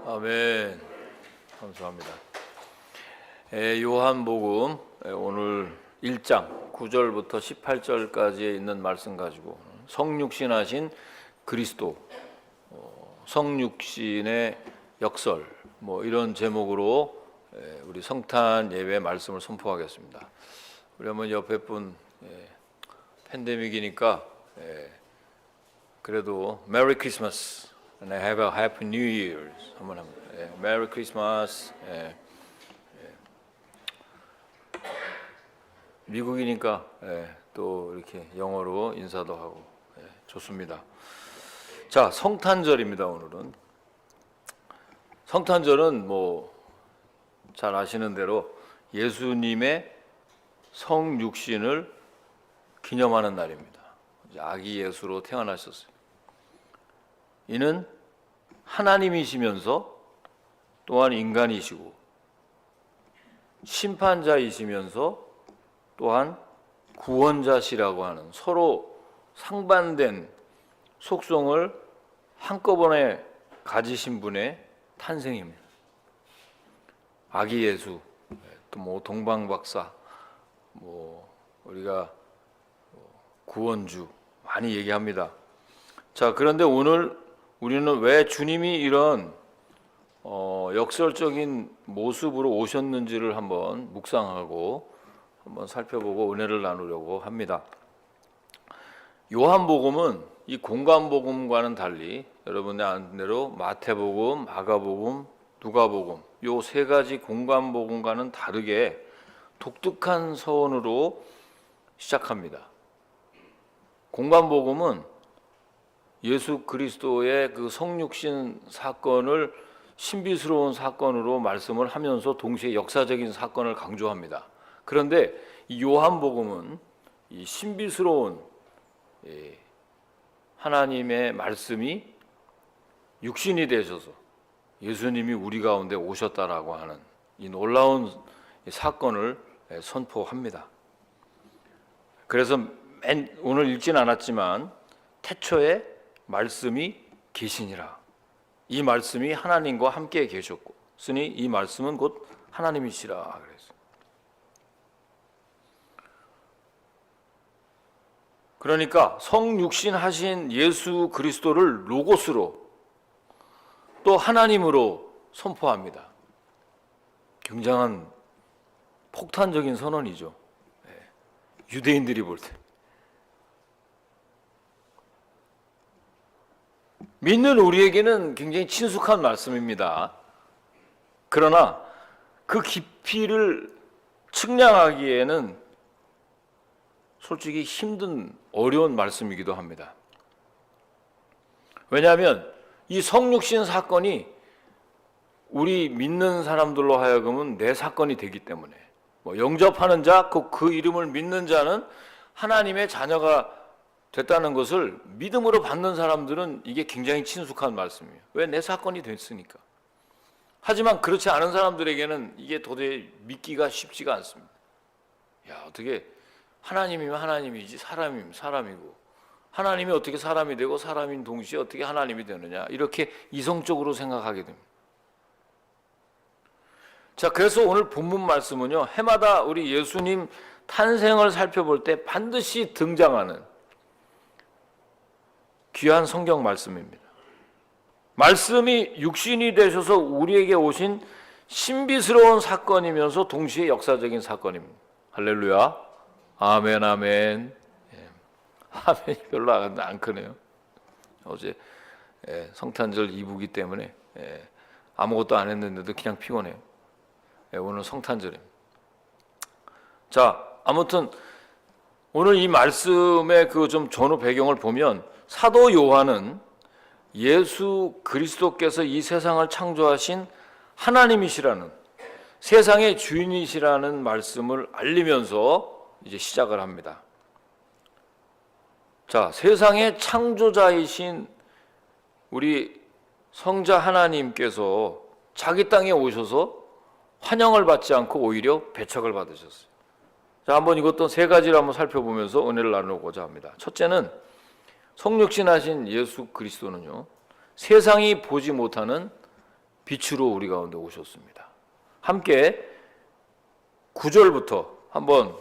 아멘. 감사합니다. 요한복음 오늘 1장 9절부터 18절까지에 있는 말씀 가지고 성육신하신 그리스도, 성육신의 역설 이런 제목으로 우리 성탄 예배 말씀을 선포하겠습니다. 우리 한번 옆에 분 팬데믹이니까 그래도 메리 크리스마스 and have a happy new year 한번 합니다. 메리 크리스마스. 미국이니까 또 이렇게 영어로 인사도 하고 좋습니다. 자, 성탄절입니다. 오늘은 성탄절은 잘 아시는 대로 예수님의 성육신을 기념하는 날입니다. 아기 예수로 태어나셨어요. 이는 하나님이시면서 또한 인간이시고 심판자이시면서 또한 구원자시라고 하는 서로 상반된 속성을 한꺼번에 가지신 분의 탄생입니다. 아기 예수, 또 동방박사, 우리가 구원주 많이 얘기합니다. 자, 그런데 오늘 우리는 왜 주님이 이런 역설적인 모습으로 오셨는지를 한번 묵상하고 한번 살펴보고 은혜를 나누려고 합니다. 요한복음은 이 공관복음과는 달리 여러분의 아는 대로 마태복음, 마가복음, 누가복음 요 세 가지 공관복음과는 다르게 독특한 서원으로 시작합니다. 공관복음은 예수 그리스도의 그 성육신 사건을 신비스러운 사건으로 말씀을 하면서 동시에 역사적인 사건을 강조합니다. 그런데 이 요한복음은 이 신비스러운 하나님의 말씀이 육신이 되셔서 예수님이 우리 가운데 오셨다라고 하는 이 놀라운 사건을 선포합니다. 그래서 오늘 읽진 않았지만 태초에 말씀이 계시니라. 이 말씀이 하나님과 함께 계셨고 쓰니 이 말씀은 곧 하나님이시라 그랬어요. 그러니까 성육신 하신 예수 그리스도를 로고스로 또 하나님으로 선포합니다. 굉장한 폭탄적인 선언이죠. 유대인들이 볼 때. 믿는 우리에게는 굉장히 친숙한 말씀입니다. 그러나 그 깊이를 측량하기에는 솔직히 힘든 어려운 말씀이기도 합니다. 왜냐하면 이 성육신 사건이 우리 믿는 사람들로 하여금은 내 사건이 되기 때문에 영접하는 자, 그 이름을 믿는 자는 하나님의 자녀가 됐다는 것을 믿음으로 받는 사람들은 이게 굉장히 친숙한 말씀이에요. 왜? 내 사건이 됐으니까. 하지만 그렇지 않은 사람들에게는 이게 도저히 믿기가 쉽지가 않습니다. 야, 어떻게 하나님이면 하나님이지 사람이면 사람이고 하나님이 어떻게 사람이 되고 사람인 동시에 어떻게 하나님이 되느냐, 이렇게 이성적으로 생각하게 됩니다. 자, 그래서 오늘 본문 말씀은요, 해마다 우리 예수님 탄생을 살펴볼 때 반드시 등장하는 귀한 성경 말씀입니다. 말씀이 육신이 되셔서 우리에게 오신 신비스러운 사건이면서 동시에 역사적인 사건입니다. 할렐루야. 아멘, 아멘. 아멘이 별로 안 크네요. 어제 성탄절 2부기 때문에 아무것도 안 했는데도 그냥 피곤해요. 오늘 성탄절입니다. 자, 아무튼 오늘 이 말씀의 그 좀 전후 배경을 보면 사도 요한은 예수 그리스도께서 이 세상을 창조하신 하나님이시라는, 세상의 주인이시라는 말씀을 알리면서 이제 시작을 합니다. 자, 세상의 창조자이신 우리 성자 하나님께서 자기 땅에 오셔서 환영을 받지 않고 오히려 배척을 받으셨어요. 자, 한번 이것도 세 가지를 한번 살펴보면서 은혜를 나누고자 합니다. 첫째는 성육신하신 예수 그리스도는요, 세상이 보지 못하는 빛으로 우리 가운데 오셨습니다. 함께 9절부터 한번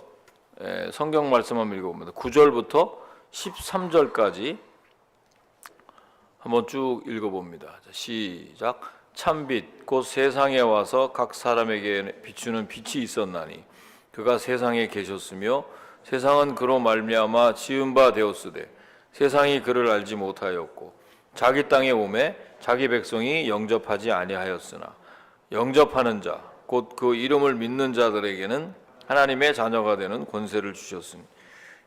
성경 말씀 한번 읽어봅니다. 9절부터 13절까지 한번 쭉 읽어봅니다. 시작. 참빛 곧 세상에 와서 각 사람에게 비추는 빛이 있었나니 그가 세상에 계셨으며 세상은 그로 말미암아 지은 바 되었으되 세상이 그를 알지 못하였고 자기 땅에 오매 자기 백성이 영접하지 아니하였으나 영접하는 자 곧 그 이름을 믿는 자들에게는 하나님의 자녀가 되는 권세를 주셨으니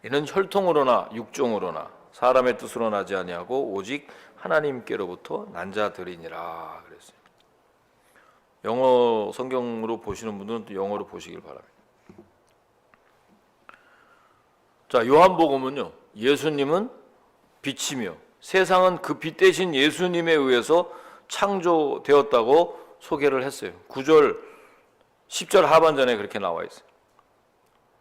이는 혈통으로나 육종으로나 사람의 뜻으로 나지 아니하고 오직 하나님께로부터 난 자들이니라 그랬어요. 영어 성경으로 보시는 분들은 또 영어로 보시길 바랍니다. 자, 요한복음은요, 예수님은 빛이며 세상은 그 빛 대신 예수님에 의해서 창조되었다고 소개를 했어요. 9절 10절 하반전에 그렇게 나와 있어요.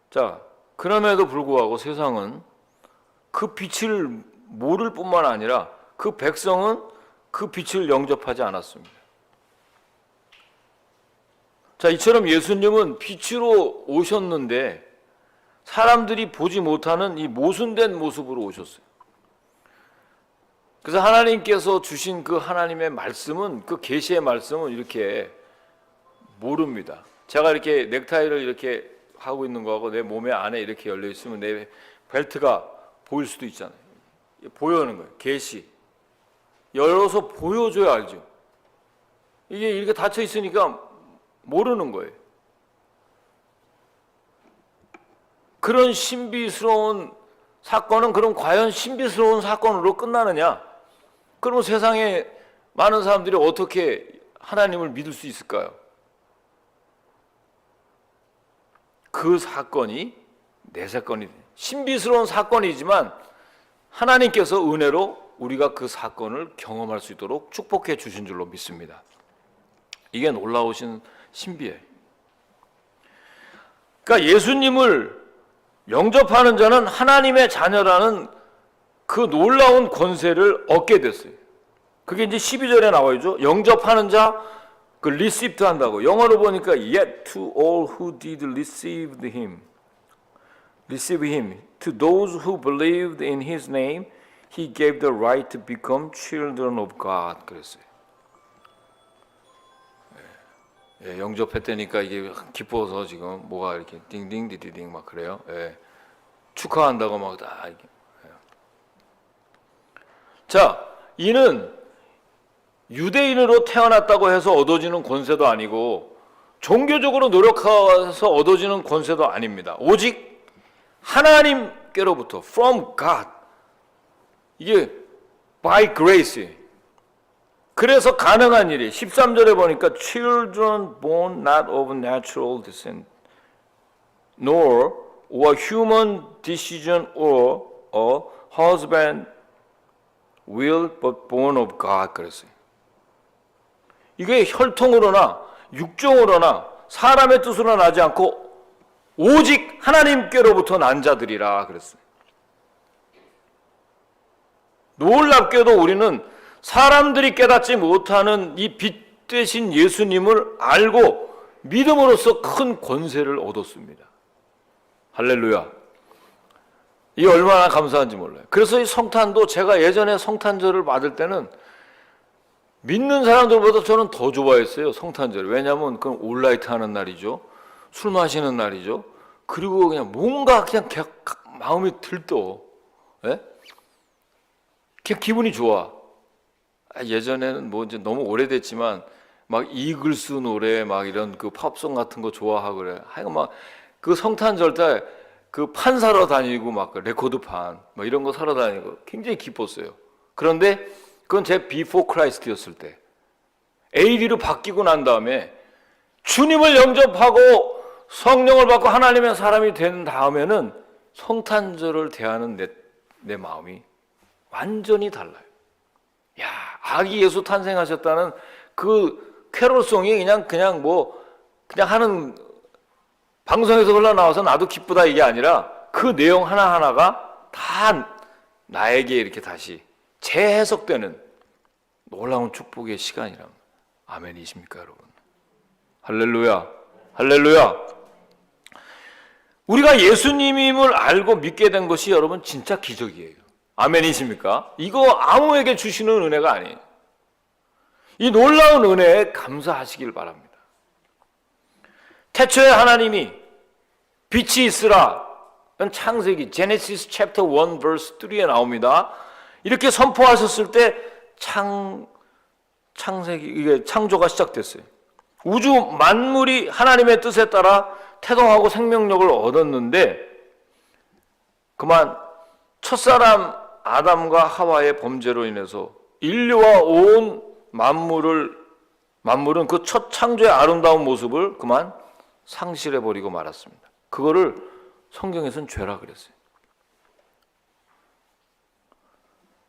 자, 그럼에도 불구하고 세상은 그 빛을 모를 뿐만 아니라 그 백성은 그 빛을 영접하지 않았습니다. 자, 이처럼 예수님은 빛으로 오셨는데 사람들이 보지 못하는 이 모순된 모습으로 오셨어요. 그래서 하나님께서 주신 그 하나님의 말씀은, 그 계시의 말씀은 이렇게 모릅니다. 제가 이렇게 넥타이를 이렇게 하고 있는 거하고 내 몸에 안에 이렇게 열려 있으면 내 벨트가 보일 수도 있잖아요. 보여는 거예요. 계시. 열어서 보여줘야 알죠. 이게 이렇게 닫혀 있으니까 모르는 거예요. 그런 신비스러운 사건은 그럼 과연 신비스러운 사건으로 끝나느냐? 그러면 세상에 많은 사람들이 어떻게 하나님을 믿을 수 있을까요? 그 사건이 내 사건이 신비스러운 사건이지만 하나님께서 은혜로 우리가 그 사건을 경험할 수 있도록 축복해 주신 줄로 믿습니다. 이게 놀라우신 신비예요. 그러니까 예수님을 영접하는 자는 하나님의 자녀라는 그 놀라운 권세를 얻게 됐어요. 그게 이제 12절에 나와 있죠. 영접하는 자, 그 receive 한다고. 영어로 보니까 yet to all who did receive him, to those who believed in his name, he gave the right to become children of God. 그랬어요. 예, 영접했다니까 이게 기뻐서 지금 뭐가 이렇게 띵띵디디딩 막 그래요. 예, 축하한다고 막 다 이게. 예. 자, 이는 유대인으로 태어났다고 해서 얻어지는 권세도 아니고 종교적으로 노력해서 얻어지는 권세도 아닙니다. 오직 하나님께로부터 from God. 이게 by grace. 그래서 가능한 일이 13절에 보니까 children born not of natural descent nor or human decision or a husband will but born of God 그랬어요. 이게 혈통으로나 육종으로나 사람의 뜻으로 나지 않고 오직 하나님께로부터 난 자들이라 그랬어요. 놀랍게도 우리는 사람들이 깨닫지 못하는 이 빛 되신 예수님을 알고 믿음으로써 큰 권세를 얻었습니다. 할렐루야. 이게 얼마나 감사한지 몰라요. 그래서 이 성탄도 제가 예전에 성탄절을 받을 때는 믿는 사람들보다 저는 더 좋아했어요. 성탄절. 왜냐하면 그건 올라이트 하는 날이죠. 술 마시는 날이죠. 그리고 그냥 뭔가 그냥 마음이 들떠. 예? 그냥 기분이 좋아. 예전에는 뭐 이제 너무 오래됐지만 막 이글스 노래 막 이런 그 팝송 같은 거 좋아하고 그래. 하여간 막 그 성탄절 때 그 판 사러 다니고 막 레코드판 막 이런 거 사러 다니고 굉장히 기뻤어요. 그런데 그건 제 before Christ였을 때. AD로 바뀌고 난 다음에 주님을 영접하고 성령을 받고 하나님의 사람이 된 다음에는 성탄절을 대하는 내 마음이 완전히 달라요. 야, 아기 예수 탄생하셨다는 그 캐롤송이 그냥 하는 방송에서 흘러나와서 나도 기쁘다 이게 아니라 그 내용 하나하나가 다 나에게 이렇게 다시 재해석되는 놀라운 축복의 시간이랍니다. 아멘이십니까, 여러분? 할렐루야, 할렐루야. 우리가 예수님임을 알고 믿게 된 것이 여러분 진짜 기적이에요. 아멘이십니까? 이거 아무에게 주시는 은혜가 아니에요. 이 놀라운 은혜에 감사하시길 바랍니다. 태초에 하나님이 빛이 있으라, 창세기 제네시스 챕터 1 verse 3에 나옵니다. 이렇게 선포하셨을 때 창세기, 이게 창조가 시작됐어요. 우주 만물이 하나님의 뜻에 따라 태동하고 생명력을 얻었는데, 그만 첫사람 아담과 하와의 범죄로 인해서 인류와 온 만물은 그 첫 창조의 아름다운 모습을 그만 상실해버리고 말았습니다. 그거를 성경에서는 죄라 그랬어요.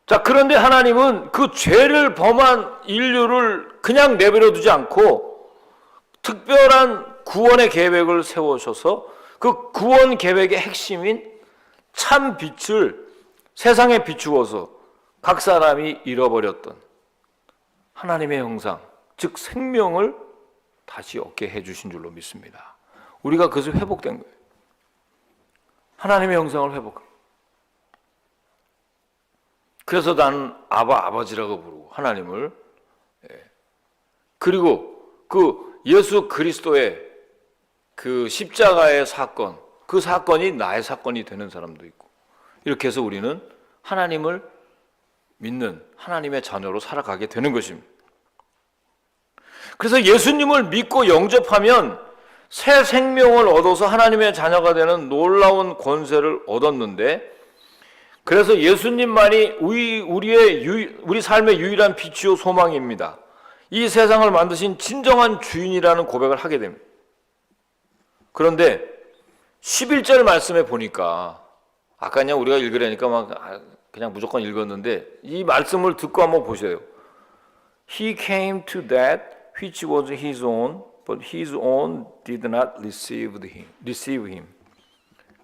자, 그런데 하나님은 그 죄를 범한 인류를 그냥 내버려 두지 않고 특별한 구원의 계획을 세우셔서 그 구원 계획의 핵심인 참 빛을 세상에 비추어서 각 사람이 잃어버렸던 하나님의 형상, 즉 생명을 다시 얻게 해주신 줄로 믿습니다. 우리가 그것이 회복된 거예요. 하나님의 형상을 회복한. 그래서 나는 아버지라고 부르고 하나님을. 그리고 그 예수 그리스도의 그 십자가의 사건, 그 사건이 나의 사건이 되는 사람도 있고, 이렇게 해서 우리는 하나님을 믿는 하나님의 자녀로 살아가게 되는 것입니다. 그래서 예수님을 믿고 영접하면 새 생명을 얻어서 하나님의 자녀가 되는 놀라운 권세를 얻었는데, 그래서 예수님만이 우리 삶의 유일한 빛이요 소망입니다. 이 세상을 만드신 진정한 주인이라는 고백을 하게 됩니다. 그런데 11절 말씀에 보니까, 아까 그냥 우리가 읽으려니까 막 그냥 무조건 읽었는데, 이 말씀을 듣고 한번 보세요. He came to that which was his own, but his own did not receive him.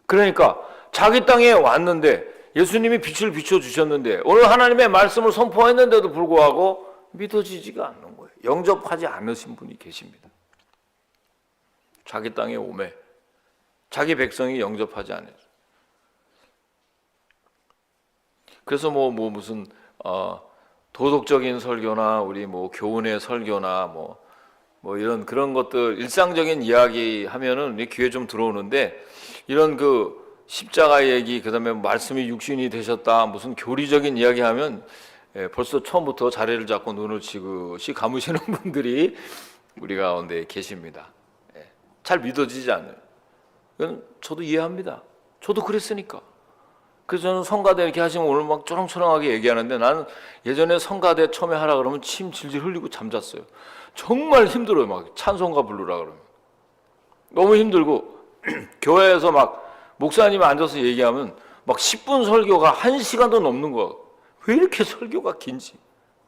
그러니까 자기 땅에 왔는데 예수님이 빛을 비춰주셨는데 오늘 하나님의 말씀을 선포했는데도 불구하고 믿어지지가 않는 거예요. 영접하지 않으신 분이 계십니다. 자기 땅에 오매 자기 백성이 영접하지 않아요. 그래서 무슨 도덕적인 설교나 우리 교훈의 설교나 이런 그런 것들 일상적인 이야기 하면은 우리 귀에 좀 들어오는데, 이런 그 십자가 얘기, 그다음에 말씀이 육신이 되셨다, 무슨 교리적인 이야기 하면 벌써 처음부터 자리를 잡고 눈을 지그시 감으시는 분들이 우리 가운데 계십니다. 잘 믿어지지 않아요. 이건 저도 이해합니다. 저도 그랬으니까. 그래서 저는 성가대 이렇게 하시면 오늘 막 초롱초롱하게 얘기하는데, 나는 예전에 성가대 처음에 하라 그러면 침 질질 흘리고 잠잤어요. 정말 힘들어요. 막 찬송가 부르라 그러면 너무 힘들고 교회에서 막 목사님 앉아서 얘기하면 막 10분 설교가 1시간도 넘는 거야. 왜 이렇게 설교가 긴지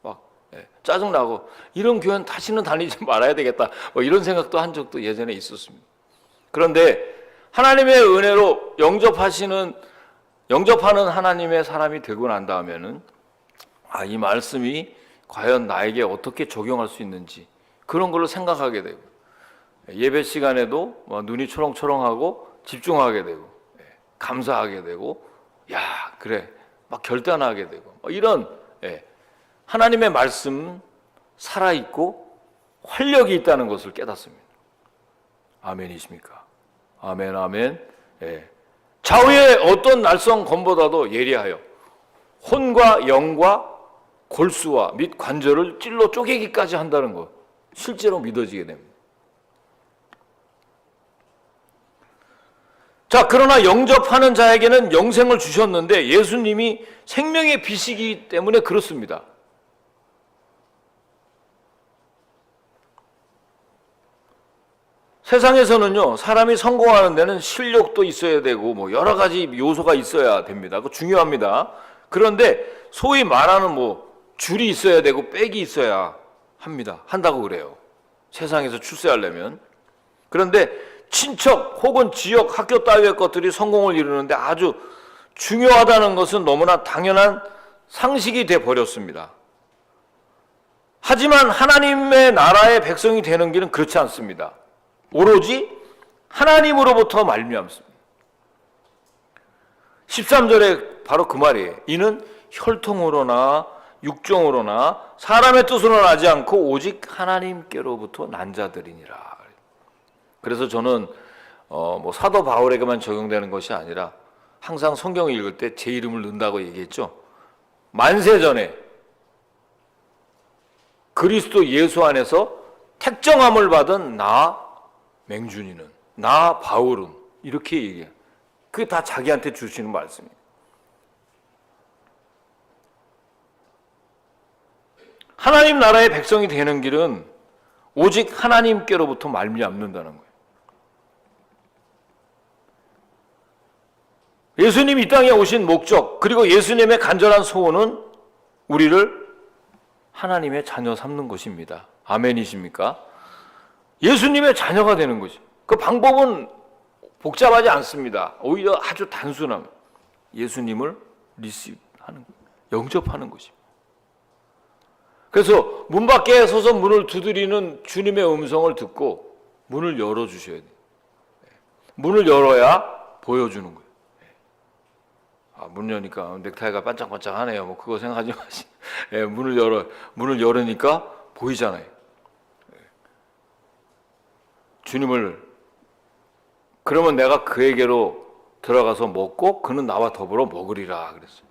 막 짜증나고, 이런 교회는 다시는 다니지 말아야 되겠다, 이런 생각도 한 적도 예전에 있었습니다. 그런데 하나님의 은혜로 영접하는 하나님의 사람이 되고 난 다음에는 이 말씀이 과연 나에게 어떻게 적용할 수 있는지 그런 걸로 생각하게 되고, 예배 시간에도 눈이 초롱초롱하고 집중하게 되고, 감사하게 되고, 그래 막 결단하게 되고, 이런 하나님의 말씀 살아있고 활력이 있다는 것을 깨닫습니다. 아멘이십니까? 아멘, 아멘. 좌우의 어떤 날성 검보다도 예리하여 혼과 영과 골수와 및 관절을 찔러 쪼개기까지 한다는 것, 실제로 믿어지게 됩니다. 자, 그러나 영접하는 자에게는 영생을 주셨는데 예수님이 생명의 빛이기 때문에 그렇습니다. 세상에서는요, 사람이 성공하는 데는 실력도 있어야 되고 여러 가지 요소가 있어야 됩니다. 그거 중요합니다. 그런데 소위 말하는 줄이 있어야 되고 백이 있어야 한다고 그래요. 세상에서 출세하려면. 그런데 친척 혹은 지역, 학교 따위의 것들이 성공을 이루는데 아주 중요하다는 것은 너무나 당연한 상식이 돼 버렸습니다. 하지만 하나님의 나라의 백성이 되는 길은 그렇지 않습니다. 오로지 하나님으로부터 말미암습니다. 13절에 바로 그 말이에요. 이는 혈통으로나 육종으로나 사람의 뜻으로 나지 않고 오직 하나님께로부터 난 자들이니라. 그래서 저는 사도 바울에게만 적용되는 것이 아니라 항상 성경을 읽을 때 제 이름을 넣는다고 얘기했죠. 만세전에 그리스도 예수 안에서 택정함을 받은 나 맹준이는, 나 바울은, 이렇게 얘기해요. 그게 다 자기한테 주시는 말씀이에요. 하나님 나라의 백성이 되는 길은 오직 하나님께로부터 말미암는다는 거예요. 예수님 이 땅에 오신 목적, 그리고 예수님의 간절한 소원은 우리를 하나님의 자녀 삼는 것입니다. 아멘이십니까? 예수님의 자녀가 되는 거지. 그 방법은 복잡하지 않습니다. 오히려 아주 단순합니다. 예수님을 리시브하는, 영접하는 것입니다. 그래서 문 밖에 서서 문을 두드리는 주님의 음성을 듣고 문을 열어주셔야 돼요. 문을 열어야 보여주는 거예요. 문 여니까 넥타이가 반짝반짝하네요. 뭐 그거 생각하지 마시. 문을 열으니까 보이잖아요. 주님을, 그러면 내가 그에게로 들어가서 먹고 그는 나와 더불어 먹으리라 그랬어요.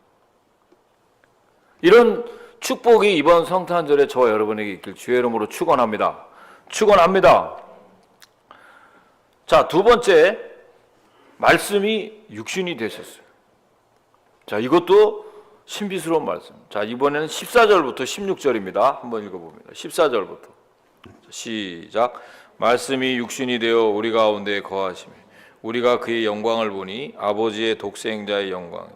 이런 축복이 이번 성탄절에 저와 여러분에게 있길 주의 이름으로 축원합니다. 축원합니다. 자, 두 번째, 말씀이 육신이 되셨어요. 자, 이것도 신비스러운 말씀. 자, 이번에는 14절부터 16절입니다. 한번 읽어봅니다. 14절부터 시작. 말씀이 육신이 되어 우리 가운데 거하시며 우리가 그의 영광을 보니 아버지의 독생자의 영광,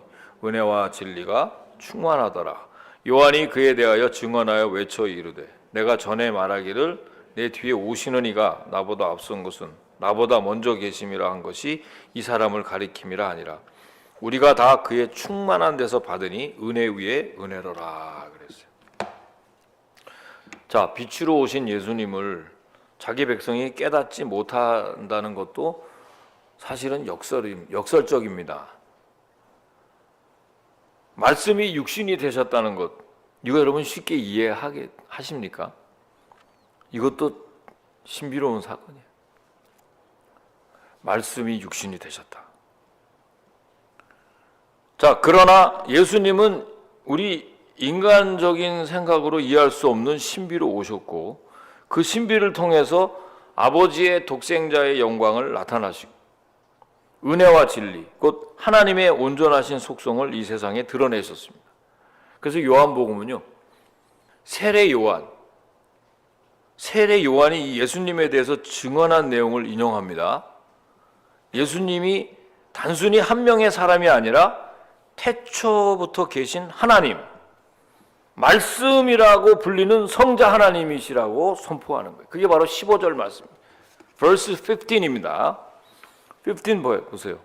은혜와 진리가 충만하더라. 요한이 그에 대하여 증언하여 외쳐 이르되 내가 전에 말하기를 내 뒤에 오시는 이가 나보다 앞선 것은 나보다 먼저 계심이라 한 것이 이 사람을 가리킴이라 하니라. 우리가 다 그의 충만한 데서 받으니 은혜 위에 은혜로라 그랬어요. 자, 빛으로 오신 예수님을 자기 백성이 깨닫지 못한다는 것도 사실은 역설적입니다. 말씀이 육신이 되셨다는 것, 이거 여러분 쉽게 이해하십니까? 이것도 신비로운 사건이에요. 말씀이 육신이 되셨다. 자, 그러나 예수님은 우리 인간적인 생각으로 이해할 수 없는 신비로 오셨고 그 신비를 통해서 아버지의 독생자의 영광을 나타나시고 은혜와 진리, 곧 하나님의 온전하신 속성을 이 세상에 드러내셨습니다. 그래서 요한복음은요, 세례 요한이 예수님에 대해서 증언한 내용을 인용합니다. 예수님이 단순히 한 명의 사람이 아니라 태초부터 계신 하나님, 말씀이라고 불리는 성자 하나님이시라고 선포하는 거예요. 그게 바로 15절 말씀입니다. verse 15입니다. 15 보세요.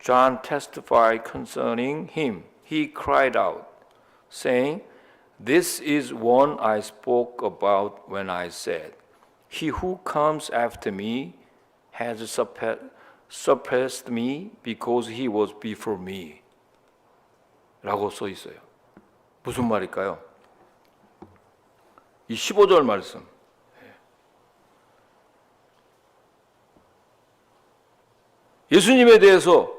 John testified concerning him. He cried out, saying, This is one I spoke about when I said, He who comes after me has surpassed me because he was before me. 라고 써 있어요. 무슨 말일까요? 이 15절 말씀. 예수님에 대해서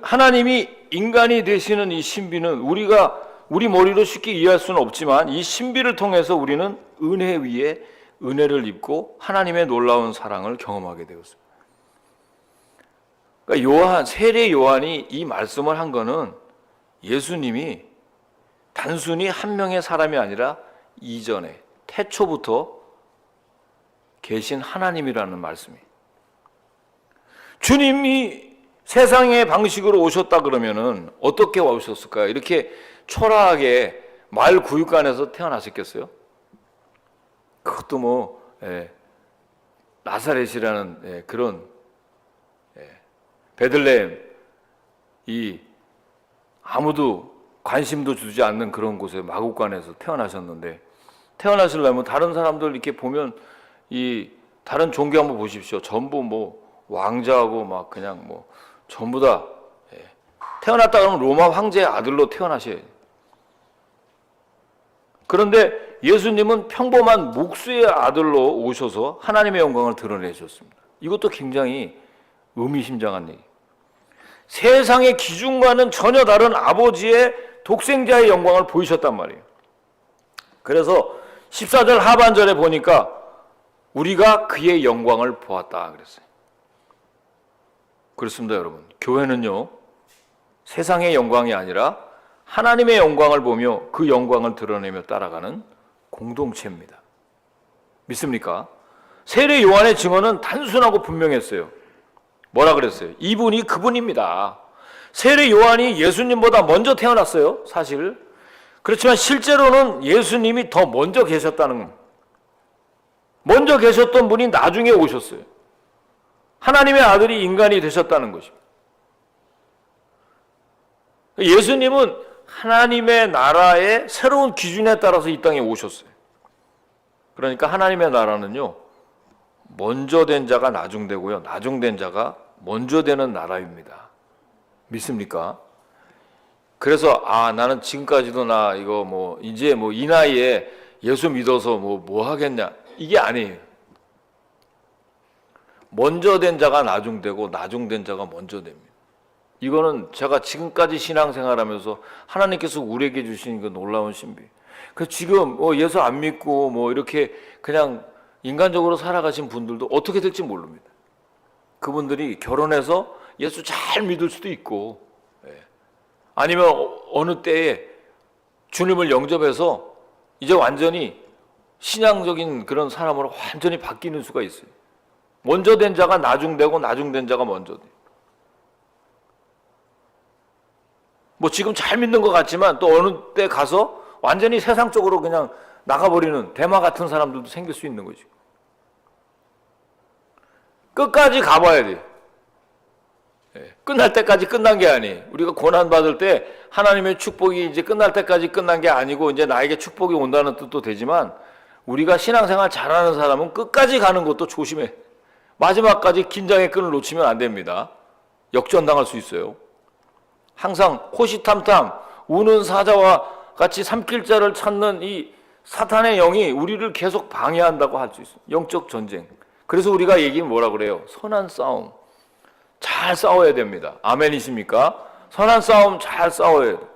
하나님이 인간이 되시는 이 신비는 우리 머리로 쉽게 이해할 수는 없지만 이 신비를 통해서 우리는 은혜 위에 은혜를 입고 하나님의 놀라운 사랑을 경험하게 되었습니다. 그러니까 세례 요한이 이 말씀을 한 거는 예수님이 단순히 한 명의 사람이 아니라 이전에 태초부터 계신 하나님이라는 말씀이에요. 주님이 세상의 방식으로 오셨다 그러면은 어떻게 오셨을까요? 이렇게 초라하게 마을 구육간에서 태어나셨겠어요? 그것도 나사렛이라는 그런 베들레헴, 이 아무도 관심도 주지 않는 그런 곳에 마국간에서 태어나셨는데 태어나시려면 다른 사람들 이렇게 보면 이 다른 종교 한번 보십시오. 전부 뭐 왕자하고 막 그냥 뭐 전부 다 태어났다 그러면 로마 황제의 아들로 태어나셔야 돼요. 그런데 예수님은 평범한 목수의 아들로 오셔서 하나님의 영광을 드러내셨습니다. 이것도 굉장히 의미심장한 얘기. 세상의 기준과는 전혀 다른 아버지의 독생자의 영광을 보이셨단 말이에요. 그래서 14절 하반절에 보니까 우리가 그의 영광을 보았다 그랬어요. 그렇습니다, 여러분. 교회는요, 세상의 영광이 아니라 하나님의 영광을 보며 그 영광을 드러내며 따라가는 공동체입니다. 믿습니까? 세례 요한의 증언은 단순하고 분명했어요. 뭐라 그랬어요? 이분이 그분입니다. 세례 요한이 예수님보다 먼저 태어났어요, 사실. 그렇지만 실제로는 예수님이 더 먼저 계셨다는 겁니다. 먼저 계셨던 분이 나중에 오셨어요. 하나님의 아들이 인간이 되셨다는 것입니다. 예수님은 하나님의 나라의 새로운 기준에 따라서 이 땅에 오셨어요. 그러니까 하나님의 나라는요, 먼저 된 자가 나중되고요, 나중된 자가 먼저 되는 나라입니다. 믿습니까? 그래서 나는 지금까지도 나 이거 뭐 이제 뭐 이 나이에 예수 믿어서 뭐 하겠냐, 이게 아니에요. 먼저 된 자가 나중되고 나중된 자가 먼저 됩니다. 이거는 제가 지금까지 신앙생활하면서 하나님께서 우리에게 주신 그 놀라운 신비. 그래서 지금 예수 안 믿고 뭐 이렇게 그냥 인간적으로 살아가신 분들도 어떻게 될지 모릅니다. 그분들이 결혼해서 예수 잘 믿을 수도 있고, 아니면 어느 때에 주님을 영접해서 이제 완전히 신앙적인 그런 사람으로 완전히 바뀌는 수가 있어요. 먼저 된 자가 나중되고 나중된 자가 먼저 돼. 뭐 지금 잘 믿는 것 같지만 또 어느 때 가서 완전히 세상적으로 그냥 나가버리는 대마 같은 사람들도 생길 수 있는 거죠. 끝까지 가봐야 돼요. 끝날 때까지 끝난 게 아니에요. 우리가 고난받을 때 하나님의 축복이 이제 끝날 때까지 끝난 게 아니고 이제 나에게 축복이 온다는 뜻도 되지만, 우리가 신앙생활 잘하는 사람은 끝까지 가는 것도 조심해. 마지막까지 긴장의 끈을 놓치면 안 됩니다. 역전당할 수 있어요. 항상 호시탐탐 우는 사자와 같이 삼킬자를 찾는 이 사탄의 영이 우리를 계속 방해한다고 할 수 있어요. 영적 전쟁. 그래서 우리가 얘기는 뭐라 그래요? 선한 싸움. 잘 싸워야 됩니다. 아멘이십니까? 선한 싸움 잘 싸워야 돼요.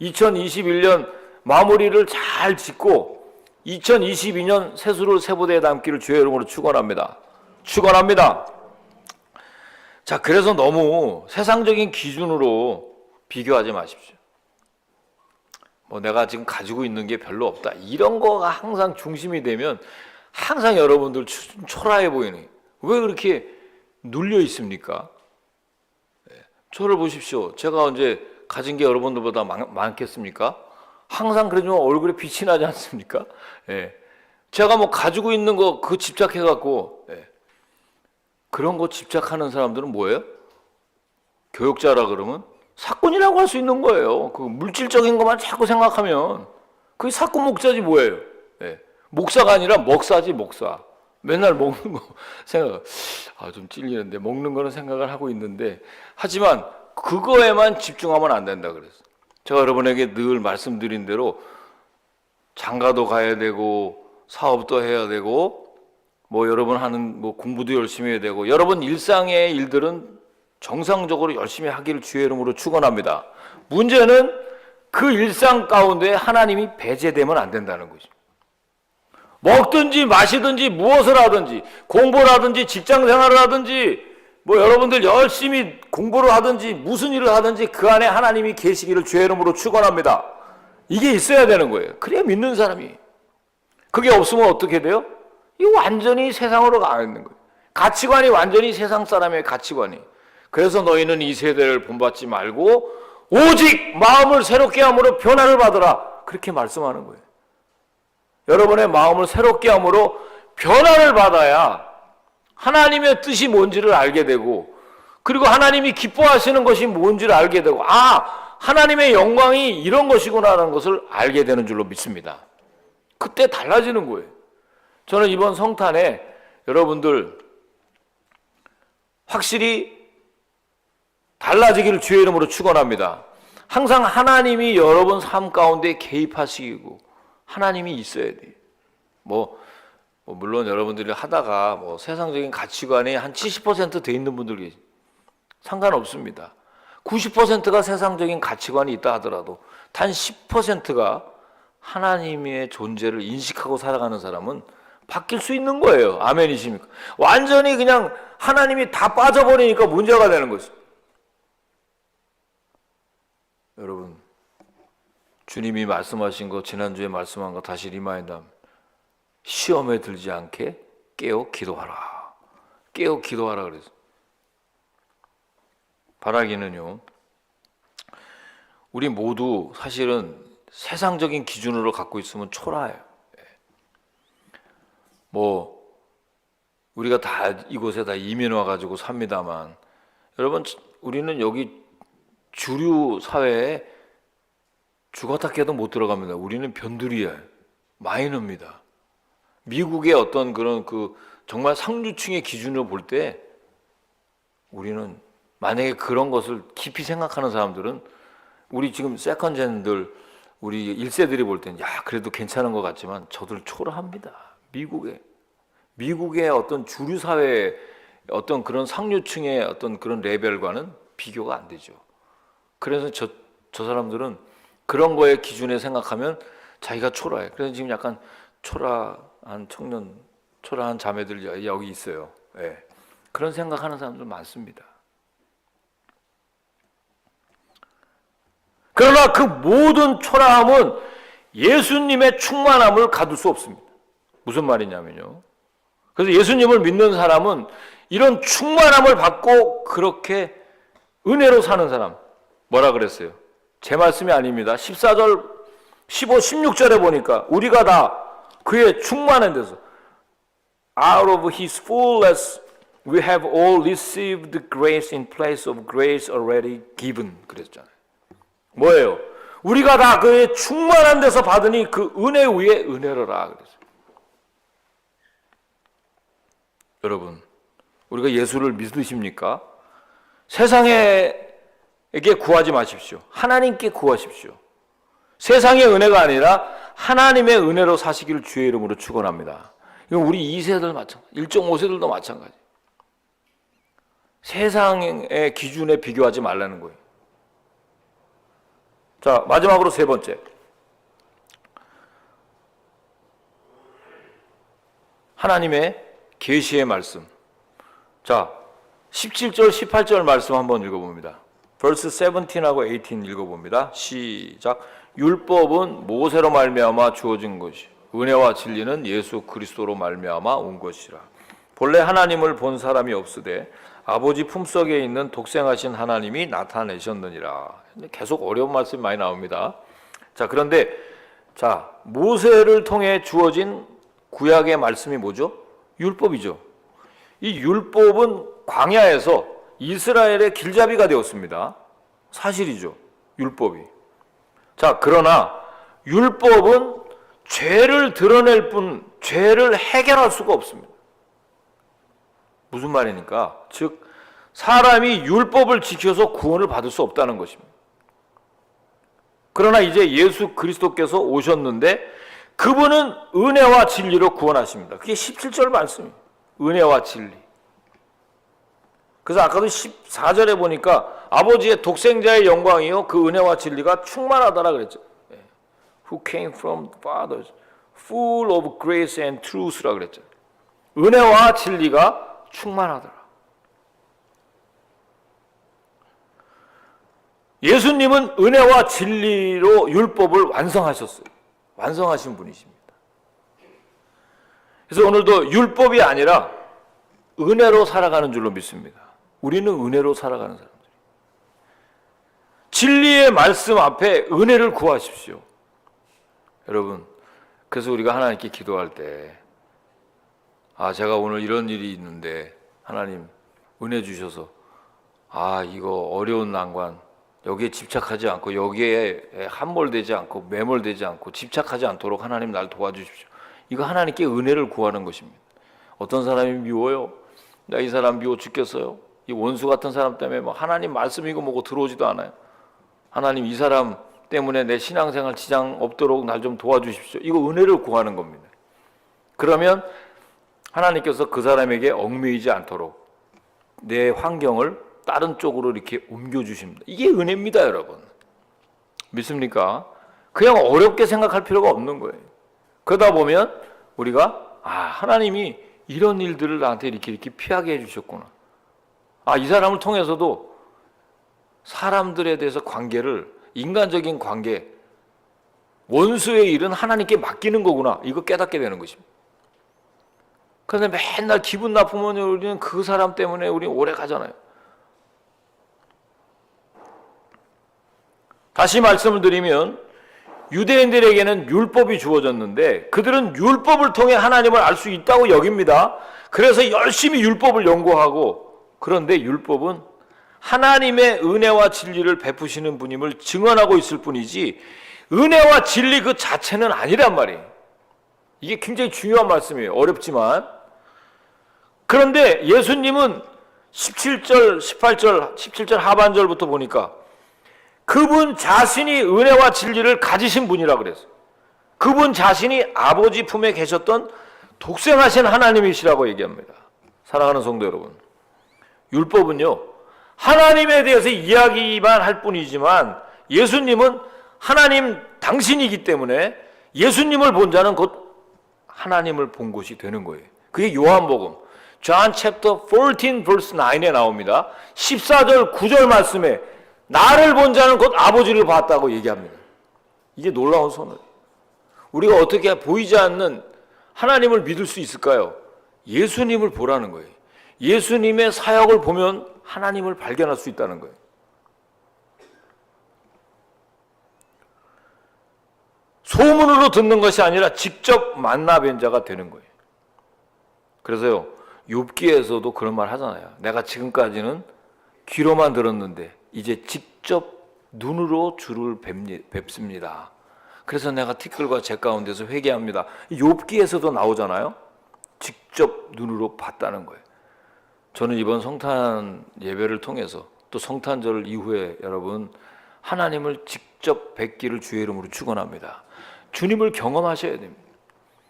2021년 마무리를 잘 짓고 2022년 새수를 세부대에 담기를 주의 이름으로 축원합니다. 축원합니다. 자, 그래서 너무 세상적인 기준으로 비교하지 마십시오. 뭐 내가 지금 가지고 있는 게 별로 없다, 이런 거가 항상 중심이 되면 항상 여러분들 초라해 보이는, 왜 그렇게 눌려 있습니까? 저를 보십시오. 제가 언제 가진 게 여러분들보다 많겠습니까? 항상 그러지만 얼굴에 빛이 나지 않습니까? 제가 뭐 가지고 있는 거 그거 집착해 갖고, 그런 거 집착하는 사람들은 뭐예요? 교육자라 그러면 사건이라고 할 수 있는 거예요. 그 물질적인 것만 자꾸 생각하면 그게 사건 목사지 뭐예요? 목사가 아니라 먹사지, 먹사. 맨날 먹는 거 생각, 좀 찔리는데 먹는 거는 생각을 하고 있는데, 하지만 그거에만 집중하면 안 된다 그랬어요. 제가 여러분에게 늘 말씀드린 대로 장가도 가야 되고 사업도 해야 되고 뭐 여러분 하는 뭐 공부도 열심히 해야 되고, 여러분 일상의 일들은 정상적으로 열심히 하기를 주의 이름으로 축원합니다. 문제는 그 일상 가운데 하나님이 배제되면 안 된다는 거죠. 먹든지 마시든지 무엇을 하든지, 공부를 하든지 직장 생활을 하든지, 뭐 여러분들 열심히 공부를 하든지 무슨 일을 하든지 그 안에 하나님이 계시기를 주의 이름으로 축원합니다. 이게 있어야 되는 거예요. 그래야 믿는 사람이. 그게 없으면 어떻게 돼요? 이거 완전히 세상으로 가 있는 거예요. 가치관이 완전히 세상 사람의 가치관이. 그래서 너희는 이 세대를 본받지 말고 오직 마음을 새롭게 함으로 변화를 받으라, 그렇게 말씀하는 거예요. 여러분의 마음을 새롭게 함으로 변화를 받아야 하나님의 뜻이 뭔지를 알게 되고, 그리고 하나님이 기뻐하시는 것이 뭔지를 알게 되고, 하나님의 영광이 이런 것이구나라는 것을 알게 되는 줄로 믿습니다. 그때 달라지는 거예요. 저는 이번 성탄에 여러분들 확실히 달라지기를 주의 이름으로 축원합니다. 항상 하나님이 여러분 삶 가운데 개입하시고 하나님이 있어야 돼요. 물론 여러분들이 하다가 세상적인 가치관이 한 70% 돼 있는 분들 계시 상관없습니다. 90%가 세상적인 가치관이 있다 하더라도 단 10%가 하나님의 존재를 인식하고 살아가는 사람은 바뀔 수 있는 거예요. 아멘이십니까? 완전히 그냥 하나님이 다 빠져버리니까 문제가 되는 거죠. 여러분, 주님이 말씀하신 거, 지난주에 말씀한 거 다시 리마인드하면 시험에 들지 않게 깨어 기도하라. 깨어 기도하라 그래서. 바라기는요, 우리 모두 사실은 세상적인 기준으로 갖고 있으면 초라해요. 우리가 다 이곳에 다 이민 와가지고 삽니다만, 여러분, 우리는 여기 주류 사회에 죽었다 깨도 못 들어갑니다. 우리는 변두리에 마이너입니다. 미국의 어떤 그런 정말 상류층의 기준으로 볼 때 우리는 만약에 그런 것을 깊이 생각하는 사람들은 우리 지금 세컨젠들 우리 1세들이 볼 때는 그래도 괜찮은 것 같지만 저들 초라합니다. 미국의 어떤 주류 사회의 어떤 그런 상류층의 어떤 그런 레벨과는 비교가 안 되죠. 그래서 저 사람들은 그런 거에 기준에 생각하면 자기가 초라해. 그래서 지금 약간 초라한 청년, 초라한 자매들 여기 있어요. 예. 그런 생각하는 사람들 많습니다. 그러나 그 모든 초라함은 예수님의 충만함을 가둘 수 없습니다. 무슨 말이냐면요. 그래서 예수님을 믿는 사람은 이런 충만함을 받고 그렇게 은혜로 사는 사람. 뭐라 그랬어요? 제 말씀이 아닙니다. 14절, 15, 16절에 보니까 우리가 다 그의 충만한 데서 Out of his fullness we have all received grace in place of grace already given 그랬잖아요. 뭐예요? 우리가 다 그의 충만한 데서 받으니 그 은혜 위에 은혜로라 그랬어요. 여러분, 우리가 예수를 믿으십니까? 세상에게 구하지 마십시오. 하나님께 구하십시오. 세상의 은혜가 아니라 하나님의 은혜로 사시기를 주의 이름으로 축원합니다. 이건 우리 2세들 마찬가지, 1.5세들도 마찬가지. 세상의 기준에 비교하지 말라는 거예요. 자, 마지막으로 세 번째. 하나님의 계시의 말씀. 자, 17절, 18절 말씀 한번 읽어봅니다. verse 17하고 18 읽어봅니다. 시작. 율법은 모세로 말미암아 주어진 것이 은혜와 진리는 예수 그리스도로 말미암아 온 것이라. 본래 하나님을 본 사람이 없으되 아버지 품속에 있는 독생하신 하나님이 나타내셨느니라. 계속 어려운 말씀이 많이 나옵니다. 자, 그런데 모세를 통해 주어진 구약의 말씀이 뭐죠? 율법이죠. 이 율법은 광야에서 이스라엘의 길잡이가 되었습니다. 사실이죠. 율법이. 자, 그러나 율법은 죄를 드러낼 뿐 죄를 해결할 수가 없습니다. 무슨 말이니까? 즉 사람이 율법을 지켜서 구원을 받을 수 없다는 것입니다. 그러나 이제 예수 그리스도께서 오셨는데 그분은 은혜와 진리로 구원하십니다. 그게 17절 말씀이에요. 은혜와 진리. 그래서 아까도 14절에 보니까 아버지의 독생자의 영광이요 그 은혜와 진리가 충만하다라 그랬죠. Who came from the fathers, full of grace and truth라 그랬죠. 은혜와 진리가 충만하더라. 예수님은 은혜와 진리로 율법을 완성하셨어요. 완성하신 분이십니다. 그래서 오늘도 율법이 아니라 은혜로 살아가는 줄로 믿습니다. 우리는 은혜로 살아가는 사람들. 진리의 말씀 앞에 은혜를 구하십시오. 여러분, 그래서 우리가 하나님께 기도할 때 제가 오늘 이런 일이 있는데 하나님 은혜 주셔서 이거 어려운 난관 여기에 집착하지 않고 여기에 함몰되지 않고 매몰되지 않고 집착하지 않도록 하나님 날 도와주십시오. 이거 하나님께 은혜를 구하는 것입니다. 어떤 사람이 미워요. 나 이 사람 미워 죽겠어요. 이 원수 같은 사람 때문에 뭐 하나님 말씀이고 뭐고 들어오지도 않아요. 하나님 이 사람 때문에 내 신앙생활 지장 없도록 날 좀 도와주십시오. 이거 은혜를 구하는 겁니다. 그러면 하나님께서 그 사람에게 얽매이지 않도록 내 환경을 다른 쪽으로 이렇게 옮겨주십니다. 이게 은혜입니다, 여러분. 믿습니까? 그냥 어렵게 생각할 필요가 없는 거예요. 그러다 보면 우리가 하나님이 이런 일들을 나한테 이렇게 피하게 해주셨구나. 이 사람을 통해서도 사람들에 대해서 관계를, 인간적인 관계, 원수의 일은 하나님께 맡기는 거구나. 이거 깨닫게 되는 것입니다. 그런데 맨날 기분 나쁘면 우리는 그 사람 때문에 우리는 오래 가잖아요. 다시 말씀을 드리면 유대인들에게는 율법이 주어졌는데 그들은 율법을 통해 하나님을 알 수 있다고 여깁니다. 그래서 열심히 율법을 연구하고, 그런데 율법은 하나님의 은혜와 진리를 베푸시는 분임을 증언하고 있을 뿐이지 은혜와 진리 그 자체는 아니란 말이에요. 이게 굉장히 중요한 말씀이에요. 어렵지만. 그런데 예수님은 17절, 18절, 17절 하반절부터 보니까 그분 자신이 은혜와 진리를 가지신 분이라 그랬어요. 그분 자신이 아버지 품에 계셨던 독생하신 하나님이시라고 얘기합니다. 사랑하는 성도 여러분, 율법은요 하나님에 대해서 이야기만 할 뿐이지만 예수님은 하나님 당신이기 때문에 예수님을 본 자는 곧 하나님을 본 것이 되는 거예요. 그게 요한복음 John chapter 14 verse 9에 나옵니다. 14절 9절 말씀에 나를 본 자는 곧 아버지를 봤다고 얘기합니다. 이게 놀라운 선언이에요. 우리가 어떻게 보이지 않는 하나님을 믿을 수 있을까요? 예수님을 보라는 거예요. 예수님의 사역을 보면 하나님을 발견할 수 있다는 거예요. 소문으로 듣는 것이 아니라 직접 만나 뵌 자가 되는 거예요. 그래서요 욥기에서도 그런 말 하잖아요. 내가 지금까지는 귀로만 들었는데 이제 직접 눈으로 주를 뵙습니다. 그래서 내가 티끌과 재 가운데서 회개합니다. 욥기에서도 나오잖아요. 직접 눈으로 봤다는 거예요. 저는 이번 성탄 예배를 통해서 또 성탄절 이후에 여러분 하나님을 직접 뵙기를 주의 이름으로 축원합니다. 주님을 경험하셔야 됩니다.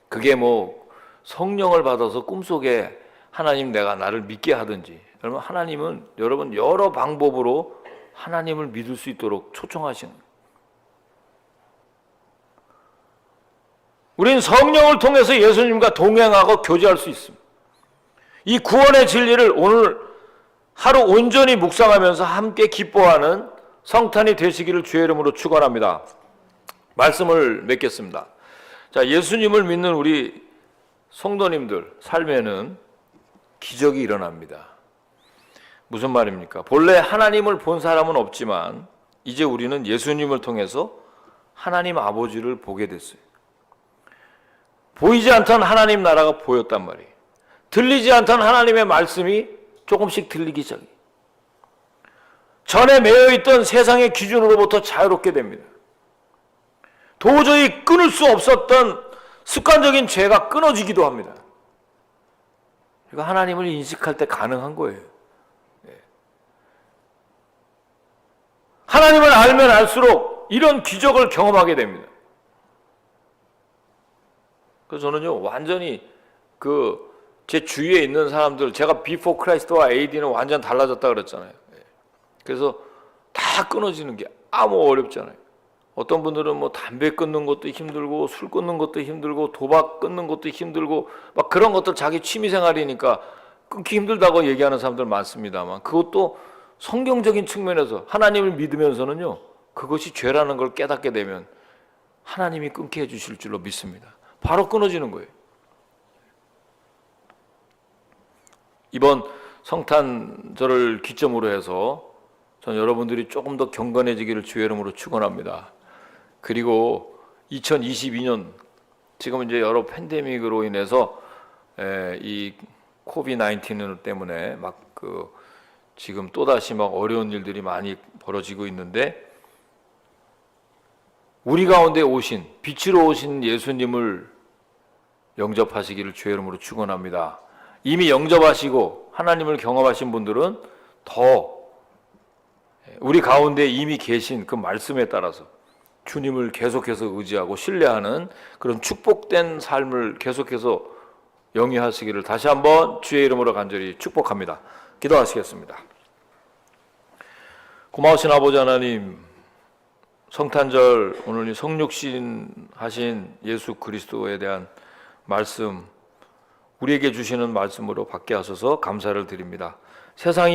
그게 뭐 성령을 받아서 꿈속에 하나님 내가 나를 믿게 하든지, 여러분 하나님은 여러분 여러 방법으로 하나님을 믿을 수 있도록 초청하시는 거예요. 우린 성령을 통해서 예수님과 동행하고 교제할 수 있습니다. 이 구원의 진리를 오늘 하루 온전히 묵상하면서 함께 기뻐하는 성탄이 되시기를 주의 이름으로 축원합니다. 말씀을 맺겠습니다. 자, 예수님을 믿는 우리 성도님들 삶에는 기적이 일어납니다. 무슨 말입니까? 본래 하나님을 본 사람은 없지만 이제 우리는 예수님을 통해서 하나님 아버지를 보게 됐어요. 보이지 않던 하나님 나라가 보였단 말이에요. 들리지 않던 하나님의 말씀이 조금씩 들리기 시작해요. 전에 매여있던 세상의 기준으로부터 자유롭게 됩니다. 도저히 끊을 수 없었던 습관적인 죄가 끊어지기도 합니다. 이거 하나님을 인식할 때 가능한 거예요. 하나님을 알면 알수록 이런 기적을 경험하게 됩니다. 그래서 저는요 완전히 제 주위에 있는 사람들, 제가 비포 크라이스트와 AD는 완전 달라졌다 그랬잖아요. 그래서 다 끊어지는 게 아무 어렵잖아요. 어떤 분들은 뭐 담배 끊는 것도 힘들고 술 끊는 것도 힘들고 도박 끊는 것도 힘들고 막 그런 것들 자기 취미 생활이니까 끊기 힘들다고 얘기하는 사람들 많습니다만, 그것도 성경적인 측면에서 하나님을 믿으면서는요 그것이 죄라는 걸 깨닫게 되면 하나님이 끊게 해주실 줄로 믿습니다. 바로 끊어지는 거예요. 이번 성탄절을 기점으로 해서 전 여러분들이 조금 더 경건해지기를 주의 이름으로 축원합니다. 그리고 2022년 지금 이제 여러 팬데믹으로 인해서 이 코비드-19 때문에 막 지금 또다시 막 어려운 일들이 많이 벌어지고 있는데 우리 가운데 오신 빛으로 오신 예수님을 영접하시기를 주의 이름으로 축원합니다. 이미 영접하시고 하나님을 경험하신 분들은 더 우리 가운데 이미 계신 그 말씀에 따라서 주님을 계속해서 의지하고 신뢰하는 그런 축복된 삶을 계속해서 영위하시기를 다시 한번 주의 이름으로 간절히 축복합니다. 기도하시겠습니다. 고마우신 아버지 하나님, 성탄절 오늘 이 성육신 하신 예수 그리스도에 대한 말씀, 우리에게 주시는 말씀으로 받게 하소서 감사를 드립니다. 세상이